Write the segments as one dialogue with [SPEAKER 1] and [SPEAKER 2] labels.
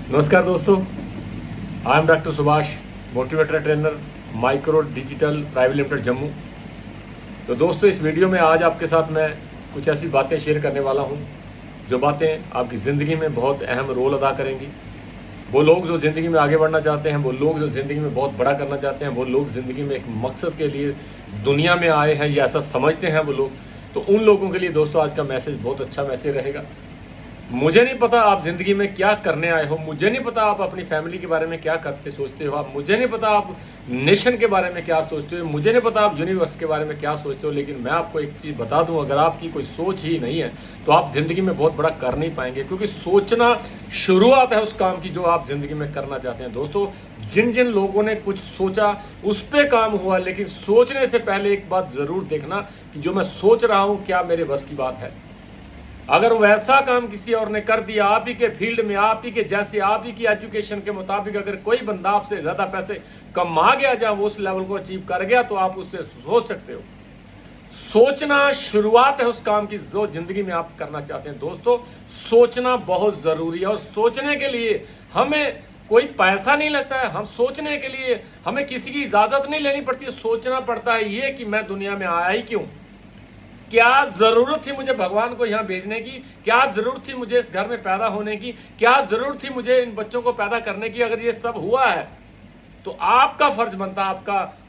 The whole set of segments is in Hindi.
[SPEAKER 1] नमस्कार दोस्तों, I am doctor Subhash, motivator trainer, micro digital private limited Jammu. तो दोस्तों, इस वीडियो में आज आपके साथ मैं कुछ ऐसी बातें शेयर करने वाला हूं जो बातें आपकी ज़िंदगी में बहुत अहम रोल अदा करेंगी। वो लोग जो ज़िंदगी में आगे बढ़ना चाहते हैं, वो लोग जो ज़िंदगी में बहुत बड़ा करना चाहते हैं, वो लोग ज़िंदगी में एक मकसद के लिए दुनिया में आए हैं, ये ऐसा समझते हैं वो लोग। तो उन लोगों के लिए दोस्तों आज का मैसेज बहुत अच्छा मैसेज रहेगा। मुझे नहीं पता आप जिंदगी में क्या करने आए हो, मुझे नहीं पता आप अपनी फैमिली के बारे में क्या करते सोचते हो, आप मुझे नहीं पता आप नेशन के बारे में क्या सोचते हो, मुझे नहीं पता आप यूनिवर्स के बारे में क्या सोचते हो, लेकिन मैं आपको एक चीज़ बता दूं, अगर आपकी कोई सोच ही नहीं है तो आप जिंदगी में बहुत बड़ा कर नहीं पाएंगे। क्योंकि सोचना शुरुआत है उस काम की जो आप जिंदगी में करना चाहते हैं। दोस्तों, जिन जिन लोगों ने कुछ सोचा उस पर काम हुआ, लेकिन सोचने से पहले एक बात जरूर देखना कि जो मैं सोच रहा हूँ क्या मेरे बस की बात है। अगर वैसा काम किसी और ने कर दिया, आप ही के फील्ड में, आप ही के जैसे, आप ही की एजुकेशन के मुताबिक अगर कोई बंदा आपसे ज्यादा पैसे कमा गया, जहां वो उस लेवल को अचीव कर गया, तो आप उससे सोच सकते हो। सोचना शुरुआत है उस काम की जो जिंदगी में आप करना चाहते हैं। दोस्तों, सोचना बहुत जरूरी है और सोचने के लिए हमें कोई पैसा नहीं लगता है। हम सोचने के लिए हमें किसी की इजाजत नहीं लेनी पड़ती है। सोचना पड़ता है ये कि मैं दुनिया में आया ही क्यों, क्या जरूरत थी मुझे भगवान को यहाँ भेजने की, क्या जरूरत थी मुझे इस घर में पैदा होने की, क्या जरूरत थी मुझे इन बच्चों को पैदा करने की। अगर ये सब हुआ है तो आपका फर्ज बनता है,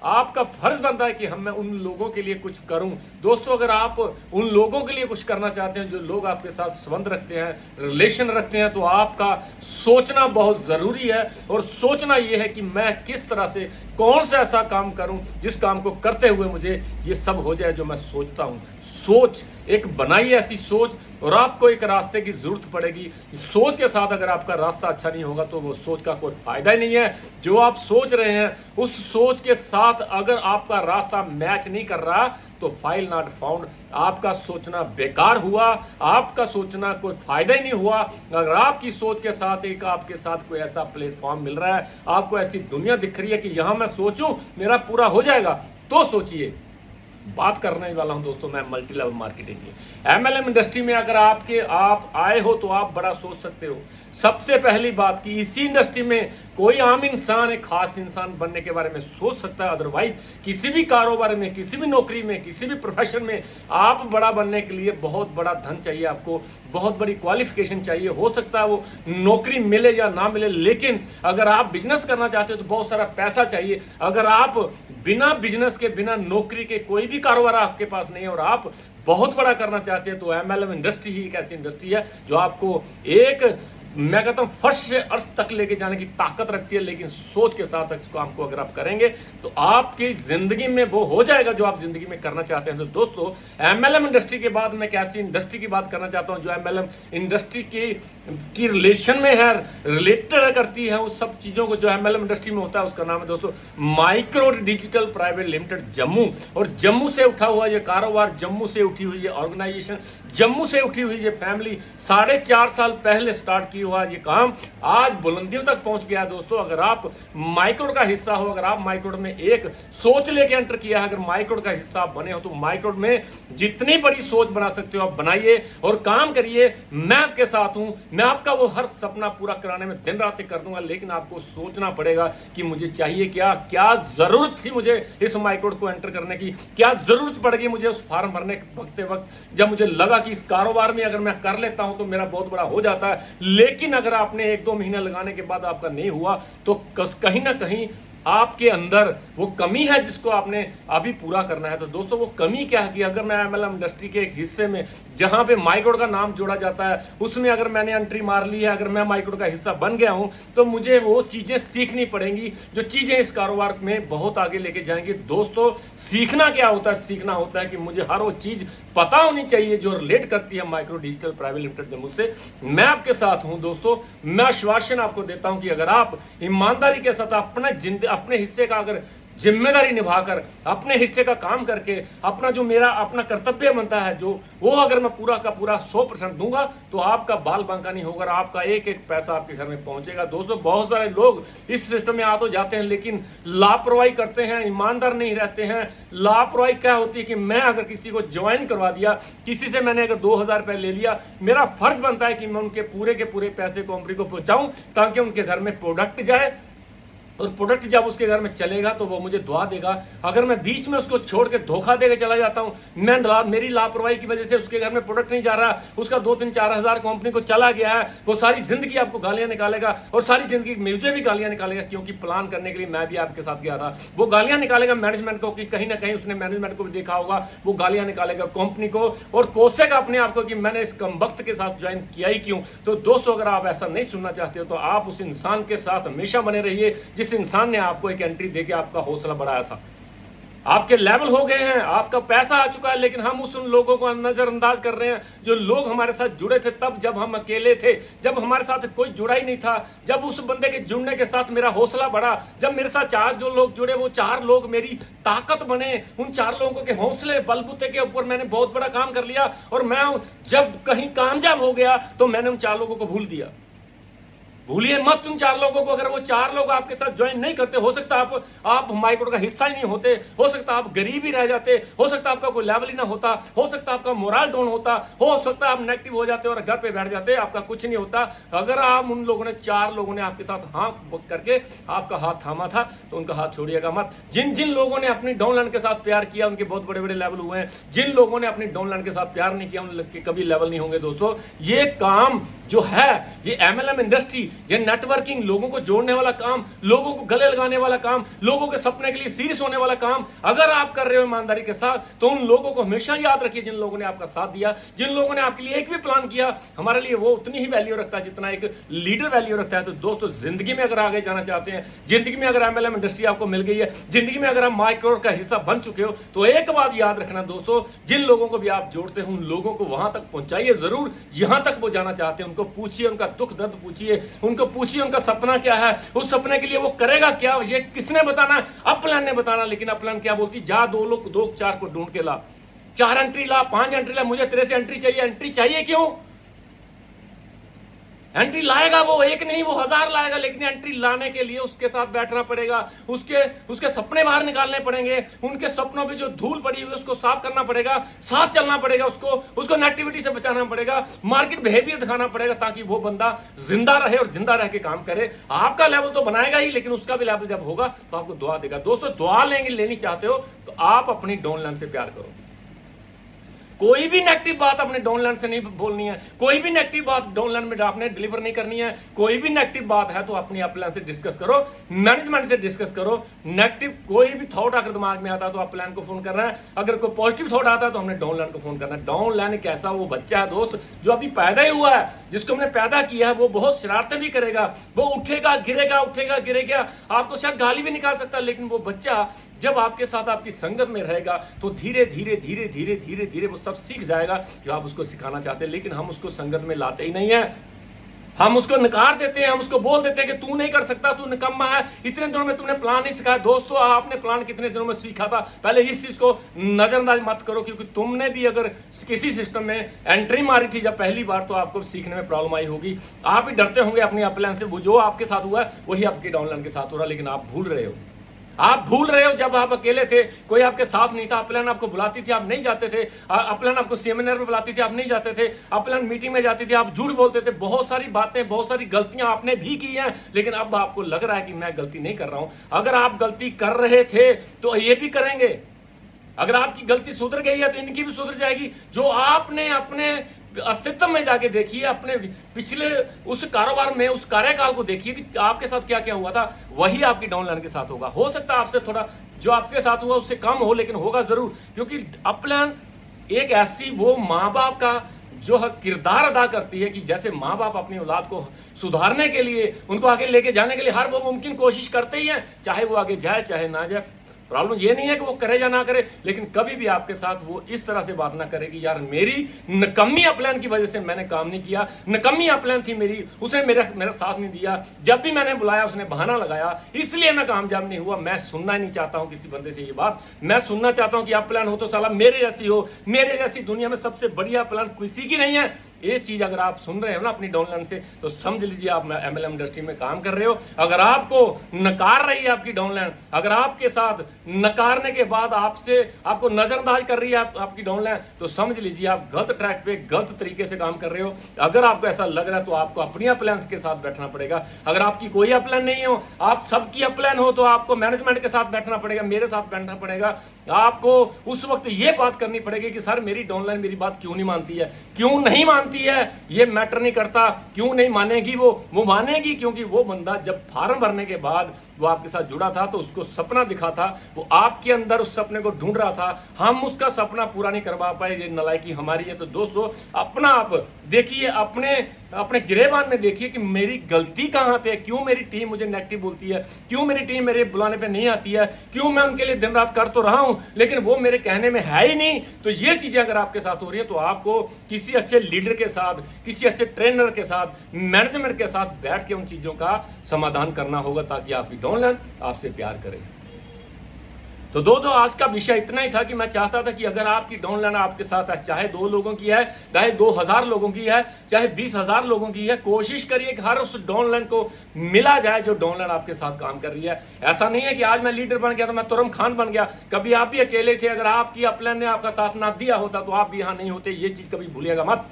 [SPEAKER 1] आपका फर्ज बनता है कि मैं उन लोगों के लिए कुछ करूं। दोस्तों, अगर आप उन लोगों के लिए कुछ करना चाहते हैं जो लोग आपके साथ संबंध रखते हैं, रिलेशन रखते हैं, तो आपका सोचना बहुत जरूरी है। और सोचना यह है कि मैं किस तरह से कौन सा ऐसा काम करूं जिस काम को करते हुए मुझे ये सब हो जाए जो मैं सोचता हूं। सोच एक बनाई ऐसी सोच, और आपको एक रास्ते की जरूरत पड़ेगी। सोच के साथ अगर आपका रास्ता अच्छा नहीं होगा तो वो सोच का कोई फायदा ही नहीं है। जो आप सोच रहे हैं उस सोच के साथ अगर आपका रास्ता मैच नहीं कर रहा तो फाइल नॉट फाउंड, आपका सोचना बेकार हुआ, आपका सोचना कोई फायदा ही नहीं हुआ। अगर आपकी सोच के साथ एक आपके साथ कोई ऐसा प्लेटफॉर्म मिल रहा है, आपको ऐसी दुनिया दिख रही है कि यहां मैं सोचूं मेरा पूरा हो जाएगा, तो सोचिए। बात करने वाला हूं दोस्तों मैं मल्टी लेवल मार्केटिंग की। एमएलएम इंडस्ट्री में अगर आप आए हो तो आप बड़ा सोच सकते हो। सबसे पहली बात कि इसी इंडस्ट्री में कोई आम इंसान एक खास इंसान बनने के बारे में सोच सकता है। अदरवाइज किसी भी कारोबार में, किसी भी नौकरी में, किसी भी प्रोफेशन में आप बड़ा बनने के लिए बहुत बड़ा धन चाहिए, आपको बहुत बड़ी क्वालिफिकेशन चाहिए। हो सकता है वो नौकरी मिले या ना मिले, लेकिन अगर आप बिजनेस करना चाहते हो तो बहुत सारा पैसा चाहिए। अगर आप बिना बिजनेस के, बिना नौकरी के कोई भी कारोबार आपके पास नहीं है और आप बहुत बड़ा करना चाहते हैं, तो एमएलएम इंडस्ट्री ही एक ऐसी इंडस्ट्री है जो आपको एक, मैं कहता हूं, फर्श से अर्श तक लेके जाने की ताकत रखती है। लेकिन सोच के साथ इस काम को अगर आप करेंगे तो आपकी जिंदगी में वो हो जाएगा जो आप जिंदगी में करना चाहते हैं। तो दोस्तों, एमएलएम इंडस्ट्री के बाद मैं कैसी इंडस्ट्री की बात करना चाहता हूं जो एमएलएम इंडस्ट्री की रिलेशन में है, रिलेटेड करती है उस सब चीजों को जो एमएलएम इंडस्ट्री में होता है। उसका नाम है दोस्तों micro digital private limited Jammu. और जम्मू से उठा हुआ ये कारोबार, जम्मू से उठी हुई ये ऑर्गेनाइजेशन, जम्मू से उठी हुई ये फैमिली, 4.5 साल पहले स्टार्ट की हुआ ये काम आज बुलंदियों तक पहुंच गया है। दोस्तों, अगर आप माइक्रोड का हिस्सा हो, अगर आप माइक्रोड में एक सोच लेके एंटर किया है, अगर माइक्रोड का हिस्सा आप बने हो, तो माइक्रोड में जितनी बड़ी सोच बना सकते हो आप बनाइए और काम करिए। मैं आपके साथ हूं, मैं आपका वो हर सपना पूरा कराने में दिन रात कर दूंगा। लेकिन आपको सोचना पड़ेगा कि मुझे चाहिए क्या, क्या जरूरत थी मुझे इस माइक्रोड को एंटर करने की, क्या जरूरत पड़ेगी मुझे उस फॉर्म भरने के वक्त जब मुझे लगा कि इस कारोबार में अगर मैं कर लेता हूं तो मेरा बहुत बड़ा हो जाता है। लेकिन अगर आपने 1-2 महीने लगाने के बाद आपका नहीं हुआ तो कहीं ना कहीं आपके अंदर वो कमी है जिसको आपने अभी पूरा करना है। तो दोस्तों, वो कमी क्या है कि अगर मैं एमएलएम इंडस्ट्री के एक हिस्से में जहां पे माइक्रोड का नाम जोड़ा जाता है उसमें अगर मैंने एंट्री मार ली है, अगर मैं माइक्रोड का हिस्सा बन गया हूं, तो मुझे वो चीजें सीखनी पड़ेंगी जो चीजें इस कारोबार में बहुत आगे लेके जाएंगी। दोस्तों, सीखना क्या होता है? सीखना होता है कि मुझे हर वो चीज पता होनी चाहिए जो रिलेट करती है micro digital private limited Jammu से। मैं आपके साथ हूं दोस्तों। मैं आश्वासन आपको देता हूं कि अगर आप ईमानदारी के साथ अपने हिस्से का अगर जिम्मेदारी निभाकर अपने हिस्से का काम करके अपना जो मेरा अपना कर्तव्य बनता है जो वो अगर मैं पूरा का पूरा 100% दूंगा तो आपका बाल बांका नहीं होगा, आपका एक एक पैसा आपके घर में पहुंचेगा। दोस्तों बहुत सारे लोग इस सिस्टम में आ तो जाते हैं लेकिन लापरवाही करते हैं, ईमानदार नहीं रहते हैं। लापरवाही क्या होती है कि मैं अगर किसी को ज्वाइन करवा दिया, किसी से मैंने अगर 2000 रुपए ले लिया, मेरा फर्ज बनता है कि मैं उनके पूरे के पूरे पैसे कंपनी को पहुंचाऊं ताकि उनके घर में प्रोडक्ट जाए और प्रोडक्ट जब उसके घर में चलेगा तो वो मुझे दुआ देगा। अगर मैं बीच में उसको छोड़ के धोखा देकर चला जाता हूं, मेरी लापरवाही की वजह से उसके घर में प्रोडक्ट नहीं जा रहा, उसका 2-3-4 हजार कंपनी को चला गया है, वो सारी जिंदगी आपको गालियां निकालेगा और सारी जिंदगी मुझे भी गालियां निकालेगा, क्योंकि प्लान करने के लिए मैं भी आपके साथ गया था। वो गालियां निकालेगा मैनेजमेंट को कि कहीं ना कहीं उसने मैनेजमेंट को भी देखा होगा, वो गालियां निकालेगा कंपनी को और कोसेगा अपने आप को कि मैंने इस कम वक्त के साथ ज्वाइन किया ही क्यों। तो दोस्तों अगर आप ऐसा नहीं सुनना चाहते हो तो आप उस इंसान के साथ हमेशा बने रहिए जिस इंसान ने आपको एक एंट्री देके आपका हौसला बढ़ाया था। आपके लेवल हो गए हैं, आपका पैसा आ चुका है, लेकिन हम उन लोगों को नजरअंदाज कर रहे हैं जो लोग हमारे साथ जुड़े थे तब जब हम अकेले थे, जब हमारे साथ कोई जुड़ा ही नहीं था, जब उस बंदे के जुड़ने के साथ मेरा हौसला बढ़ा, जब मेरे साथ 4 जो लोग जुड़े वो 4 लोग मेरी ताकत बने, उन 4 लोगों के हौसले बलबूते के ऊपर मैंने बहुत बड़ा काम कर लिया और मैं जब कहीं कामयाब हो गया तो मैंने उन 4 लोगों को भूल दिया। भूलिए मत उन 4 लोगों को। अगर वो 4 लोग आपके साथ ज्वाइन नहीं करते, हो सकता आप माइक्रो का हिस्सा ही नहीं होते, हो सकता आप गरीब ही रह जाते, हो सकता आपका कोई लेवल ही ना होता, हो सकता आपका मोरल डाउन होता, हो सकता आप नेगेटिव हो जाते और घर पे बैठ जाते, आपका कुछ नहीं होता। अगर आप उन लोगों ने 4 लोगों ने आपके साथ हाथ करके आपका हाथ थामा था तो उनका हाथ छोड़िएगा मत। जिन जिन लोगों ने अपनी डाउनलाइन के साथ प्यार किया उनके बहुत बड़े बड़े लेवल हुए हैं, जिन लोगों ने अपनी डाउनलाइन के साथ प्यार नहीं किया उनके कभी लेवल नहीं होंगे। दोस्तों ये काम जो है, ये MLM इंडस्ट्री, ये नेटवर्किंग, लोगों को जोड़ने वाला काम, लोगों को गले लगाने वाला काम, लोगों के सपने के लिए सीरियस होने वाला काम अगर आप कर रहे हो ईमानदारी के साथ तो उन लोगों को हमेशा याद रखिए जिन लोगों ने आपका साथ दिया, जिन लोगों ने आपके लिए एक भी प्लान किया, हमारे लिए वो उतनी ही वैल्यू रखता है जितना एक लीडर वैल्यू रखता है। तो दोस्तों जिंदगी में अगर आगे जाना चाहते हैं, जिंदगी में अगर MLM इंडस्ट्री आपको मिल गई है, जिंदगी में अगर आप माइक्रो का हिस्सा बन चुके हो तो एक बात याद रखना दोस्तों, जिन लोगों को भी आप जोड़ते हो उन लोगों को वहां तक पहुंचाइए जरूर जहां तक वो जाना चाहते हैं। उनको पूछिए, उनका दुख दर्द पूछिए, उनको पूछिए उनका सपना क्या है, उस सपने के लिए वो करेगा क्या, ये किसने बताना, अपलाइन ने बताना। लेकिन अपलाइन क्या बोलती, जा 2-4 को ढूंढ के ला, 4 एंट्री ला, 5 एंट्री ला, मुझे तेरे से एंट्री चाहिए। एंट्री चाहिए क्यों? एंट्री लाएगा वो एक नहीं, वो 1000 लाएगा, लेकिन एंट्री लाने के लिए उसके साथ बैठना पड़ेगा, उसके सपने बाहर निकालने पड़ेंगे, उनके सपनों पे जो धूल पड़ी हुई है उसको साफ करना पड़ेगा, साथ चलना पड़ेगा, उसको नेगेटिविटी से बचाना पड़ेगा, मार्केट बिहेवियर दिखाना पड़ेगा ताकि वो बंदा जिंदा रहे और जिंदा रह के काम करे। आपका लेवल तो बनाएगा ही लेकिन उसका भी लेवल जब होगा तो आपको दुआ देगा। दोस्तों दुआ लेनी चाहते हो तो आप अपनी डाउनलाइन से प्यार करो। कोई भी नेगेटिव बात अपने डाउनलाइन से नहीं बोलनी है, कोई भी नेगेटिव बात डाउनलाइन में आपने डिलीवर नहीं करनी है। कोई भी नेगेटिव बात है तो अपनी अपलाइन से डिस्कस करो, मैनेजमेंट से डिस्कस करो। नेगेटिव कोई भी थॉट अगर दिमाग में आता है तो आप प्लान को फोन करना है, अगर कोई पॉजिटिव थॉट आता है तो हमने डाउनलाइन को फोन करना है। डाउनलाइन एक ऐसा वो बच्चा है दोस्त जो अभी पैदा ही हुआ है, जिसको हमने पैदा किया है, वो बहुत शरारतें भी करेगा, वो उठेगा गिरेगा, उठेगा गिरेगा, आपको शायद गाली भी निकाल सकता है, लेकिन वो बच्चा जब आपके साथ आपकी संगत में रहेगा तो धीरे धीरे धीरे धीरे धीरे धीरे वो सब सीख जाएगा जो आप उसको सिखाना चाहते हैं। लेकिन हम उसको संगत में लाते ही नहीं है, हम उसको नकार देते हैं, हम उसको बोल देते हैं कि तू नहीं कर सकता, तू निकम्मा है, इतने दिनों में तुमने प्लान नहीं सिखाया। दोस्तों आपने प्लान कितने दिनों में सीखा था, पहले इस चीज को नजरअंदाज मत करो, क्योंकि तुमने भी अगर किसी सिस्टम में एंट्री मारी थी जब पहली बार तो आपको सीखने में प्रॉब्लम आई होगी, आप ही डरते होंगे अपनी अपलाइन से। वो जो आपके साथ हुआ है वही आपकी डाउनलाइन के साथ हो रहा है, लेकिन आप भूल रहे हो। आप भूल रहे हो जब आप अकेले थे, कोई आपके साथ नहीं था, अपलाइन आपको बुलाती थी आप नहीं जाते थे, अपलाइन आपको सेमिनार में बुलाती थी आप नहीं जाते थे, अपलाइन मीटिंग में जाती थी आप झूठ बोलते थे, बहुत सारी बातें बहुत सारी गलतियां आपने भी की हैं, लेकिन अब आपको लग रहा है कि मैं गलती नहीं कर रहा हूं। अगर आप गलती कर रहे थे तो ये भी करेंगे, अगर आपकी गलती सुधर गई है तो इनकी भी सुधर जाएगी। जो आपने अपने अस्तित्व में जाके देखिए, अपने पिछले उस कारोबार में उस कार्यकाल को देखिए कि आपके साथ क्या क्या हुआ था, वही आपकी डाउनलाइन के साथ होगा। हो सकता है आपसे थोड़ा जो आपके साथ हुआ उससे कम हो, लेकिन होगा जरूर, क्योंकि अपलाइन एक ऐसी वो माँ बाप का जो किरदार अदा करती है कि जैसे माँ बाप अपनी औलाद को सुधारने के लिए, उनको आगे लेके जाने के लिए हर वो मुमकिन कोशिश करते ही हैं, चाहे वो आगे जाए चाहे ना जाए। प्रॉब्लम ये नहीं है कि वो करे या ना करे, लेकिन कभी भी आपके साथ वो इस तरह से बात ना करे कि यार मेरी नकम्मी अपलाइन की वजह से मैंने काम नहीं किया, नकम्मी अपलाइन थी मेरी, उसने मेरा साथ नहीं दिया, जब भी मैंने बुलाया उसने बहाना लगाया, इसलिए मैं कामयाब नहीं हुआ। मैं सुनना ही नहीं चाहता हूं किसी बंदे से ये बात। मैं सुनना चाहता हूं कि अपलाइन हो तो साला मेरे जैसी हो, मेरे जैसी दुनिया में सबसे बढ़िया अपलाइन किसी की नहीं है। ये चीज अगर आप सुन रहे हो ना अपनी डाउनलाइन से, तो समझ लीजिए आप एमएलएम इंडस्ट्री में काम कर रहे हो। अगर आपको नकार रही है आपकी डाउनलाइन, अगर आपके साथ नकारने के बाद आपको नजरअंदाज कर रही है आपकी डाउनलाइन, तो समझ लीजिए आप गलत ट्रैक पे गलत तरीके से काम कर रहे हो। अगर आपको ऐसा लग रहा है तो आपको अपनी अपलाइन के साथ बैठना पड़ेगा। अगर आपकी कोई अपलाइन नहीं हो, आप सबकी अपलाइन हो, तो आपको मैनेजमेंट के साथ बैठना पड़ेगा, मेरे साथ बैठना पड़ेगा। आपको उस वक्त ये बात करनी पड़ेगी कि सर मेरी डाउनलाइन मेरी बात क्यों नहीं मानती है, क्यों नहीं मानती है, ये मैटर नहीं करता, क्यों नहीं मानेगी वो मानेगी, क्योंकि वो बंदा जब फार्म भरने के बाद वो आपके साथ जुड़ा था तो उसको सपना दिखा था, वो आपके अंदर उस सपने को ढूंढ रहा था, हम उसका सपना पूरा नहीं करवा पाए, ये नालायकी हमारी है। तो दोस्तों अपना आप देखिए, अपने गिरेबान में देखिए कि मेरी गलती कहां पे है, क्यों मेरी टीम मुझे नेगेटिव बोलती है, क्यों मेरी टीम मेरे बुलाने पे नहीं आती है, क्यों मैं उनके लिए दिन रात कर तो रहा हूं लेकिन वो मेरे कहने में है ही नहीं। तो ये चीजें अगर आपके साथ हो रही है तो आपको किसी अच्छे लीडर के साथ, किसी अच्छे ट्रेनर के साथ, मैनेजमेंट के साथ बैठ के उन चीजों का समाधान करना होगा, ताकि आपकी डाउनलाइन आपसे प्यार करे। तो दोस्तों आज का विषय इतना ही था कि मैं चाहता था कि अगर आपकी डाउनलाइन आपके साथ है, चाहे 2 लोगों की है, चाहे 2000 लोगों की है, चाहे 20,000 लोगों की है, कोशिश करिए कि हर उस डाउनलाइन को मिला जाए जो डाउनलाइन आपके साथ काम कर रही है। ऐसा नहीं है कि आज मैं लीडर बन गया तो मैं तुरम खान बन गया, कभी आप भी अकेले थे। अगर आपकी अपलाइन ने आपका साथ ना दिया होता तो आप भी यहां नहीं होते, ये चीज कभी भूलिएगा मत।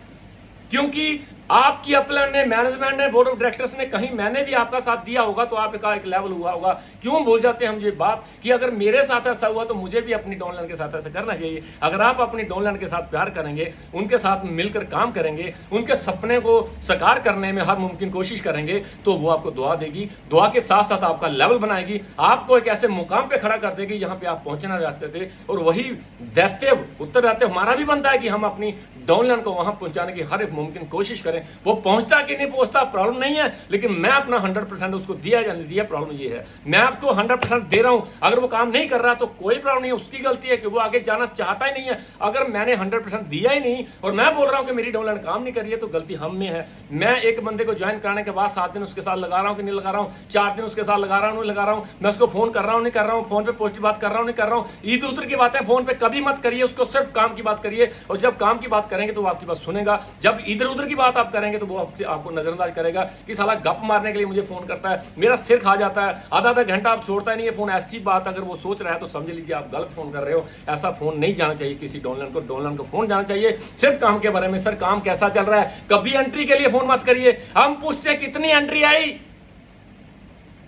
[SPEAKER 1] क्योंकि आपकी अपलाइन ने, मैनेजमेंट ने, बोर्ड ऑफ डायरेक्टर्स ने, कहीं मैंने भी आपका साथ दिया होगा तो आपका एक लेवल हुआ होगा। क्यों भूल जाते हैं हम ये बात कि अगर मेरे साथ ऐसा हुआ तो मुझे भी अपनी डाउनलाइन के साथ ऐसा करना चाहिए। अगर आप अपनी डाउनलाइन के साथ प्यार करेंगे, उनके साथ मिलकर काम करेंगे, उनके सपने को साकार करने में हर मुमकिन कोशिश करेंगे, तो वो आपको दुआ देगी, दुआ के साथ साथ आपका लेवल बनाएगी, आपको एक ऐसे मुकाम पे खड़ा कर देगी जहां पे आप पहुंचना चाहते थे। और वही उत्तरदायित्व हमारा भी बनता है कि हम अपनी डाउनलाइन को वहां पहुंचाने की हर एक मुमकिन कोशिश करें। वो पहुंचता कि नहीं पहुंचता प्रॉब्लम नहीं है, लेकिन मैं अपना 100% उसको दिया या नहीं दिया प्रॉब्लम ये है। मैं आपको 100% दे रहा हूं, अगर वो काम नहीं कर रहा तो कोई प्रॉब्लम नहीं है, उसकी गलती है कि वो आगे जाना चाहता ही नहीं है। अगर मैंने 100% दिया ही नहीं और मैं बोल रहा हूं कि मेरी डाउनलाइन काम नहीं कर रही है तो गलती हम में है। मैं एक बंदे को ज्वाइन कराने के बाद 7 दिन उसके साथ लगा रहा हूं कि नहीं लगा रहा हूं, 4 दिन उसके साथ लगा रहा हूं नहीं लगा रहा हूं, मैं उसको फोन कर रहा हूं नहीं कर रहा हूं, फोन पे पॉजिटिव बात कर रहा हूं नहीं कर रहा हूं। इधर उधर की बातें फोन पे कभी मत करिए, उसको सिर्फ काम की बात करिए। और जब काम की बात करेंगे तो वो आपकी बात सुनेगा, जब इधर उधर की बात आप करेंगे तो वो आपको नजरअंदाज करेगा कि साला गप मारने के लिए मुझे फोन करता है, मेरा सिर खा जाता है, आधा घंटा आप छोड़ता ही नहीं है फोन। ऐसी बात अगर वो सोच रहा है तो समझ लीजिए आप गलत फोन कर रहे हो। ऐसा फोन नहीं जाना चाहिए किसी डाउनलाइन को फोन जाना चाहिए सिर्फ काम के बारे में। सर काम कैसा चल रहा है, कभी एंट्री के लिए फोन मत करिए। हम पूछते हैं कितनी एंट्री आई,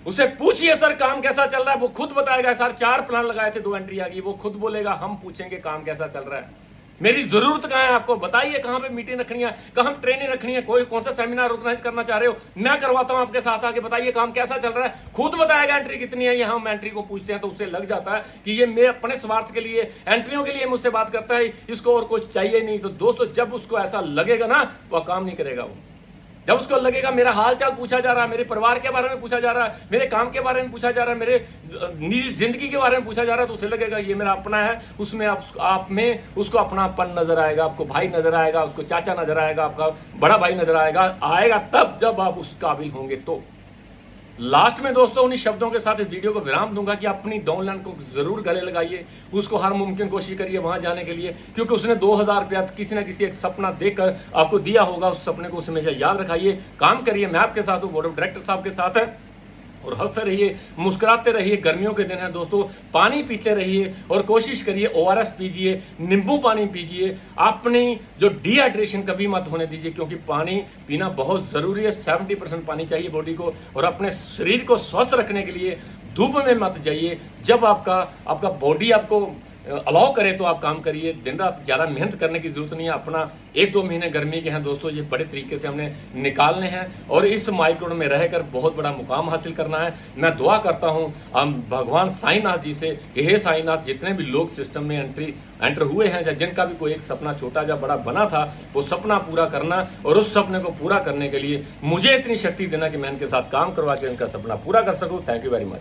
[SPEAKER 1] उसे पूछिए सर काम कैसा चल रहा है, वो खुद बताएगा। सर 4 प्लान लगाए थे 2 एंट्री आ गई, वो खुद बोलेगा। हम पूछेंगे काम कैसा चल रहा है, मेरी जरूरत कहां है, आपको बताइए कहां पे मीटिंग रखनी है, कहां ट्रेनिंग रखनी है, कौन सा सेमिनार ऑर्गेनाइज करना चाह रहे हो, मैं करवाता हूं आपके साथ आके। बताइए काम कैसा चल रहा है, खुद बताएगा एंट्री कितनी है। ये हम एंट्री को पूछते हैं तो उससे लग जाता है कि ये मैं अपने स्वार्थ के लिए, एंट्रियों के लिए मुझसे बात करता है, इसको और कुछ चाहिए नहीं। तो दोस्तों जब उसको ऐसा लगेगा ना, वह काम नहीं करेगा। वो जब उसको लगेगा मेरा हाल चाल पूछा जा रहा है, मेरे परिवार के बारे में पूछा जा रहा है, मेरे काम के बारे में पूछा जा रहा है, मेरे निजी जिंदगी के बारे में पूछा जा रहा है, तो उसे लगेगा ये मेरा अपना है। उसमें आप में उसको अपनापन नजर आएगा, आपको भाई नजर आएगा, उसको चाचा नजर आएगा, आपका बड़ा भाई नजर आएगा तब जब आप उस काबिल होंगे। तो लास्ट में दोस्तों उन्हीं शब्दों के साथ इस वीडियो को विराम दूंगा कि अपनी डाउनलाइन को जरूर गले लगाइए, उसको हर मुमकिन कोशिश करिए वहां जाने के लिए, क्योंकि उसने 2000 रुपया किसी ना किसी एक सपना देकर आपको दिया होगा। उस सपने को हमेशा याद रखाइए, काम करिए। मैं आपके साथ हूँ, बोर्ड ऑफ डायरेक्टर साहब के साथ है, और हंसते रहिए, मुस्कुराते रहिए। गर्मियों के दिन है दोस्तों, पानी पीते रहिए और कोशिश करिए ORS पीजिए, नींबू पानी पीजिए। अपनी जो डिहाइड्रेशन कभी मत होने दीजिए, क्योंकि पानी पीना बहुत जरूरी है। 70% पानी चाहिए बॉडी को। और अपने शरीर को स्वस्थ रखने के लिए धूप में मत जाइए। जब आपका बॉडी आपको अलाउ करे तो आप काम करिए। दिन रात ज़्यादा मेहनत करने की जरूरत नहीं है। अपना 1-2 महीने गर्मी के हैं दोस्तों, ये बड़े तरीके से हमने निकालने हैं और इस माइक्रोन में रहकर बहुत बड़ा मुकाम हासिल करना है। मैं दुआ करता हूँ हम भगवान साईनाथ जी से कि हे साईनाथ, जितने भी लोग सिस्टम में एंटर हुए हैं, या जिनका भी कोई एक सपना छोटा या बड़ा बना था, वो सपना पूरा करना, और उस सपने को पूरा करने के लिए मुझे इतनी शक्ति देना कि मैं इनके साथ काम करवा के इनका सपना पूरा कर सकूँ। Thank you very much.